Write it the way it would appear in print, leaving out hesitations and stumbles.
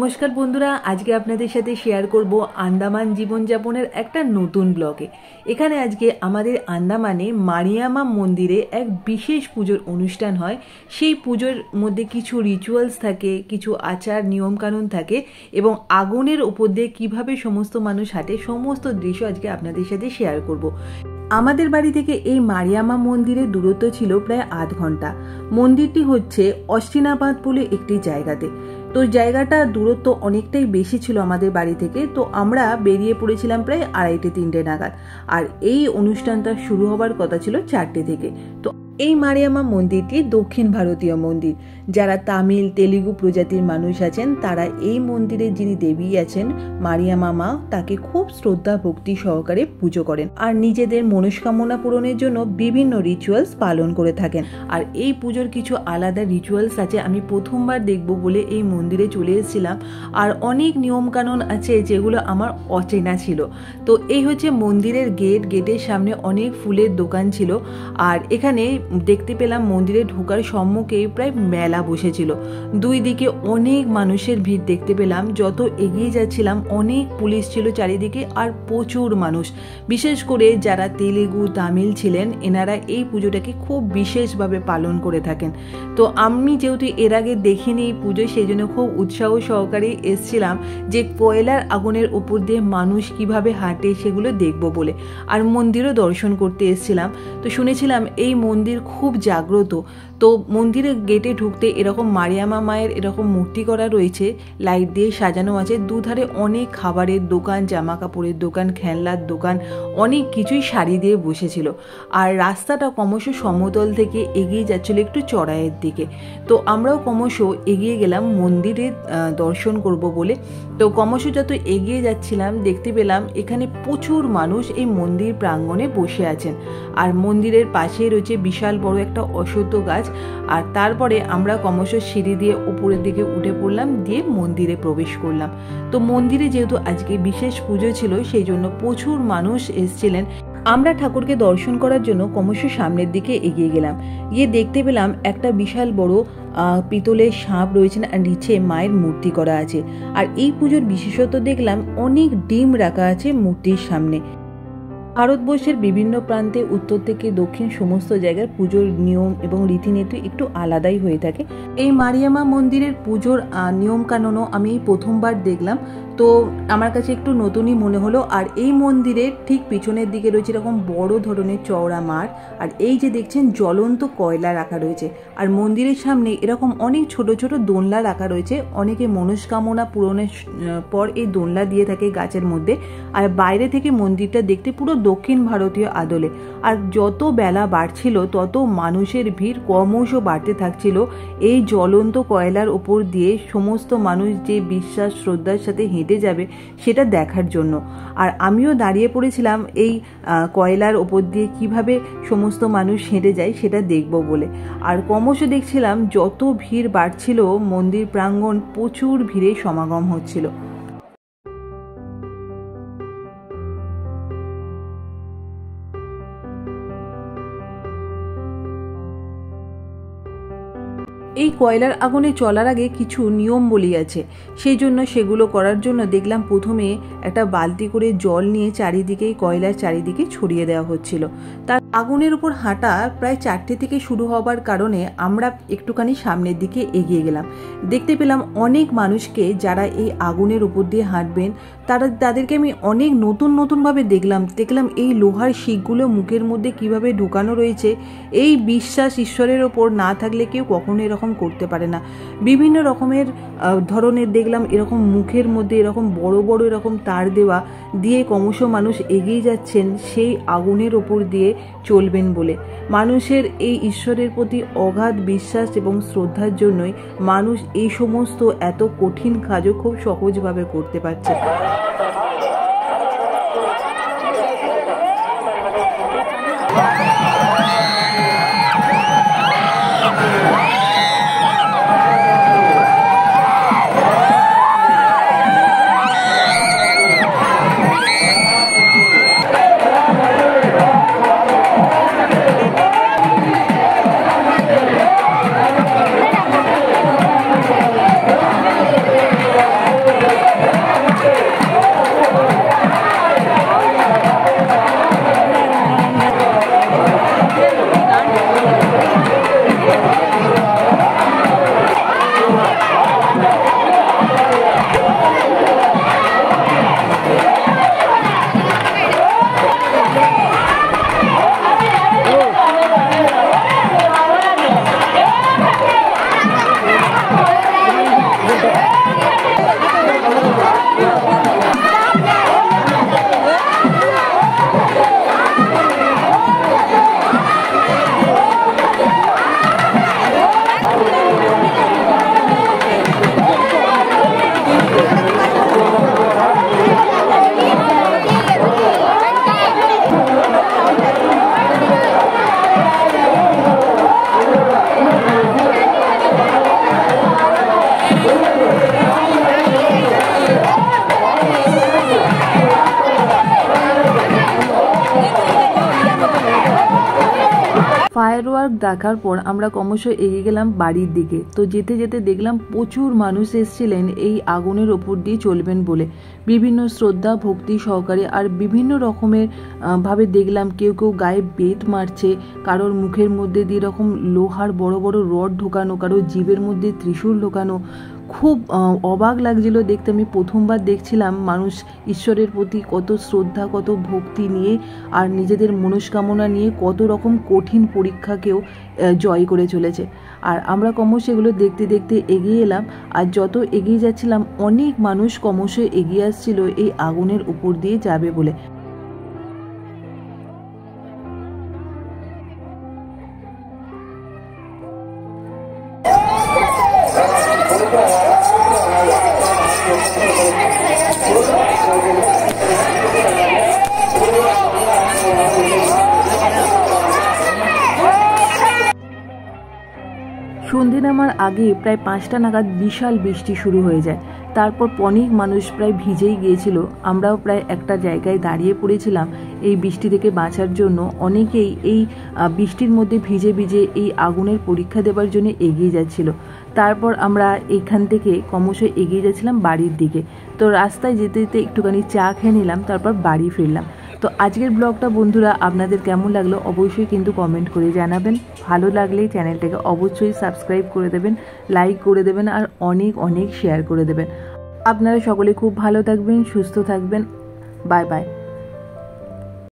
নমস্কার বন্ধুরা, আজকে আপনাদের সাথে শেয়ার করব আন্দামান জীবনযাপনের একটা নতুন ব্লগে। এখানে আজকে আমাদের আন্দামানে মারিয়ামা মন্দিরে এক বিশেষ পুজোর অনুষ্ঠান হয়। সেই পুজোর মধ্যে কিছু রিচুয়ালস থাকে, কিছু আচার নিয়মকানুন থাকে এবং আগুনের উপর দিয়ে কীভাবে সমস্ত মানুষ হাঁটে সমস্ত দৃশ্য আজকে আপনাদের সাথে শেয়ার করব। আমাদের বাড়ি থেকে এই মারিয়ামা মন্দিরের দূরত্ব ছিল প্রায় আধ ঘন্টা। মন্দিরটি হচ্ছে অস্টিনাবাদ বলে একটি জায়গাতে। তো জায়গাটা দূরত্ব অনেকটাই বেশি ছিল আমাদের বাড়ি থেকে। তো আমরা বেরিয়ে পড়েছিলাম প্রায় 2:30-3টে নাগাদ। আর এই অনুষ্ঠানটা শুরু হবার কথা ছিল 4টে থেকে। তো এই মারিয়ামা মন্দিরটি দক্ষিণ ভারতীয় মন্দির। যারা তামিল তেলুগু প্রজাতির মানুষ আছেন তারা এই মন্দিরে যিনি দেবী আছেন মারিয়ামা মা, তাকে খুব শ্রদ্ধা ভক্তি সহকারে পুজো করেন আর নিজেদের মনস্কামনা পূরণের জন্য বিভিন্ন রিচুয়ালস পালন করে থাকেন। আর এই পুজোর কিছু আলাদা রিচুয়ালস আছে। আমি প্রথমবার দেখব বলে এই মন্দিরে চলে এসেছিলাম। আর অনেক নিয়মকানুন আছে যেগুলো আমার অচেনা ছিল। তো এই হচ্ছে মন্দিরের গেট। গেটের সামনে অনেক ফুলের দোকান ছিল। আর এখানে দেখতে পেলাম মন্দিরে ঢোকার সম্মুখে প্রায় মেলা বসেছিল। দুই দিকে অনেক মানুষের ভিড় দেখতে পেলাম। যত এগিয়ে যাচ্ছিলাম অনেক পুলিশ ছিল চারিদিকে আর প্রচুর মানুষ। বিশেষ করে যারা তেলেগু তামিল ছিলেন এনারা এই পুজোটাকে খুব বিশেষভাবে পালন করে থাকেন। তো আমি যেহেতু এর আগে দেখিনি এই পুজো, সেই জন্য খুব উৎসাহ সহকারে এসছিলাম যে কয়লার আগুনের উপর দিয়ে মানুষ কিভাবে হাঁটে সেগুলো দেখব বলে। আর মন্দিরও দর্শন করতে এসছিলাম। তো শুনেছিলাম এই মন্দির খুব জাগ্রত। তো মন্দিরের গেটে ঢুকতে এরকম মারিয়ামা মায়ের এরকম মূর্তি করা রয়েছে, লাইট দিয়ে সাজানো আছে। দুধারে অনেক খাবারের দোকান, জামা কাপড়ের দোকান, খেলনার দোকান, অনেক কিছুই সারি দিয়ে বসেছিল। আর রাস্তাটা ক্রমশ সমতল থেকে এগিয়ে যাচ্ছিল একটু চড়াইয়ের দিকে। তো আমরাও ক্রমশ এগিয়ে গেলাম মন্দিরে দর্শন করব বলে। তো ক্রমশ যত এগিয়ে যাচ্ছিলাম দেখতে পেলাম এখানে প্রচুর মানুষ এই মন্দির প্রাঙ্গণে বসে আছেন। আর মন্দিরের পাশে রয়েছে বিশাল বড় একটা অশ্বত্থ গাছ। আর তারপরে আমরা ক্রমশ সিঁড়ি দিয়ে উপরের দিকে উঠে পড়লাম, দিয়ে মন্দিরে প্রবেশ করলাম। তো মন্দিরে যেহেতু আজকে বিশেষ পুজো ছিল সেই জন্য প্রচুর মানুষ এসেছিলেন। আমরা ঠাকুরকে দর্শন করার জন্য ক্রমশ সামনের দিকে এগিয়ে গেলাম। গিয়ে দেখতে পেলাম একটা বিশাল বড় পিতলের সাপ রয়েছেন আর নিচে মায়ের মূর্তি করা আছে। আর এই পুজোর বিশেষত্ব দেখলাম অনেক ডিম রাখা আছে মূর্তির সামনে। ভারতবর্ষের বিভিন্ন প্রান্তে উত্তর থেকে দক্ষিণ সমস্ত জায়গার পুজোর নিয়ম এবং রীতিনীতি একটু আলাদাই হয়ে থাকে। এই মারিয়ামা মন্দিরের পুজোর নিয়মকানুনও আমি এই প্রথমবার দেখলাম। তো আমার কাছে একটু নতুনই মনে হলো। আর এই মন্দিরের ঠিক পিছনের দিকে রয়েছে এরকম বড় ধরনের চওড়া মাঠ। আর এই যে দেখছেন জ্বলন্ত কয়লা রাখা রয়েছে। আর মন্দিরের সামনে এরকম অনেক ছোট ছোট দোলনা রাখা রয়েছে। অনেকে মনস্কামনা পূরণের পর এই দোলনা দিয়ে থাকে গাছের মধ্যে। আর বাইরে থেকে মন্দিরটা দেখতে পুরো দক্ষিণ ভারতীয় আদলে। আর যত বেলা বাড়ছিল তত মানুষের ভিড় ক্রমশ বাড়তে থাকছিল এই জ্বলন্ত কয়লার ওপর দিয়ে সমস্ত মানুষ যে বিশ্বাস শ্রদ্ধার সাথে হেঁটে যাবে সেটা দেখার জন্য। আর আমিও দাঁড়িয়ে পড়েছিলাম এই কয়লার ওপর দিয়ে কিভাবে সমস্ত মানুষ হেঁটে যায় সেটা দেখব বলে। আর ক্রমশ দেখছিলাম যত ভিড় বাড়ছিল মন্দির প্রাঙ্গণ প্রচুর ভিড়ে সমাগম হচ্ছিল। এই কয়লার আগুনে চলার আগে কিছু নিয়ম বলি আছে, সেই জন্য সেগুলো করার জন্য দেখলাম প্রথমে একটা বালতি করে জল নিয়ে চারিদিকে কয়লার চারিদিকে ছড়িয়ে দেওয়া হচ্ছিল। তার আগুনের উপর হাঁটা প্রায় 4টে থেকে শুরু হবার কারণে আমরা একটুখানি সামনের দিকে এগিয়ে গেলাম। দেখতে পেলাম অনেক মানুষকে যারা এই আগুনের উপর দিয়ে হাঁটবেন। তাদেরকে আমি অনেক নতুনভাবে দেখলাম এই লোহার শিকগুলো মুখের মধ্যে কিভাবে ঢুকানো রয়েছে। এই বিশ্বাস ঈশ্বরের ওপর না থাকলে কেউ কখনো এরকম করতে পারে না। বিভিন্ন রকমের ধরনের দেখলাম এরকম মুখের মধ্যে এরকম বড় বড় এরকম তার দেওয়া দিয়ে ক্রমশ মানুষ এগিয়ে যাচ্ছেন সেই আগুনের ওপর দিয়ে চলবেন বলে। মানুষের এই ঈশ্বরের প্রতি অগাধ বিশ্বাস এবং শ্রদ্ধার জন্যই মানুষ এই সমস্ত এত কঠিন কাজও খুব সহজভাবে করতে পারছে। ফায়ার ওয়ার্ক দেখার পর আমরা ক্রমশ এগিয়ে গেলাম বাড়ির দিকে। তো যেতে যেতে দেখলাম প্রচুর মানুষ এসেছিলেন এই আগুনের ওপর দিয়ে চলবেন বলে, বিভিন্ন শ্রদ্ধা ভক্তি সহকারে। আর বিভিন্ন রকমের ভাবে দেখলাম কেউ কেউ গায়ে বেত মারছে, কারোর মুখের মধ্যে দিয়ে এরকম লোহার বড় বড় রড ঢোকানো, কারোর জিভের মধ্যে ত্রিশূল ঢোকানো। খুব অবাক লাগছিল দেখতে। আমি প্রথমবার দেখছিলাম মানুষ ঈশ্বরের প্রতি কত শ্রদ্ধা, কত ভক্তি নিয়ে আর নিজেদের মনস্কামনা নিয়ে কত রকম কঠিন পরীক্ষাকেও জয় করে চলেছে। আর আমরা ক্রমশ এগুলো দেখতে দেখতে এগিয়ে এলাম। আর যত এগিয়ে যাচ্ছিলাম অনেক মানুষ ক্রমশ এগিয়ে আসছিল এই আগুনের উপর দিয়ে যাবে বলে। সন্ধে নামার আগে প্রায় 5টা নাগাদ বিশাল বৃষ্টি শুরু হয়ে যায়। তারপর অনেক মানুষ প্রায় ভিজেই গিয়েছিল। আমরাও প্রায় একটা জায়গায় দাঁড়িয়ে পড়েছিলাম এই বৃষ্টি থেকে বাঁচার জন্য। অনেকেই এই বৃষ্টির মধ্যে ভিজে ভিজে এই আগুনের পরীক্ষা দেবার জন্য এগিয়ে যাচ্ছিল। তারপর আমরা এখান থেকে ক্রমশ এগিয়ে যাচ্ছিলাম বাড়ির দিকে। তো রাস্তায় যেতে যেতে একটুখানি চা খেয়ে নিলাম, তারপর বাড়ি ফিরলাম। তো আজকের ব্লগটা বন্ধুরা আপনাদের কেমন লাগলো অবশ্যই কিন্তু কমেন্ট করে জানাবেন। ভালো লাগলে চ্যানেলটাকে অবশ্যই সাবস্ক্রাইব করে দেবেন, লাইক করে দেবেন আর অনেক অনেক শেয়ার করে দেবেন। আপনারা সকলে খুব ভালো থাকবেন, সুস্থ থাকবেন। Bye bye.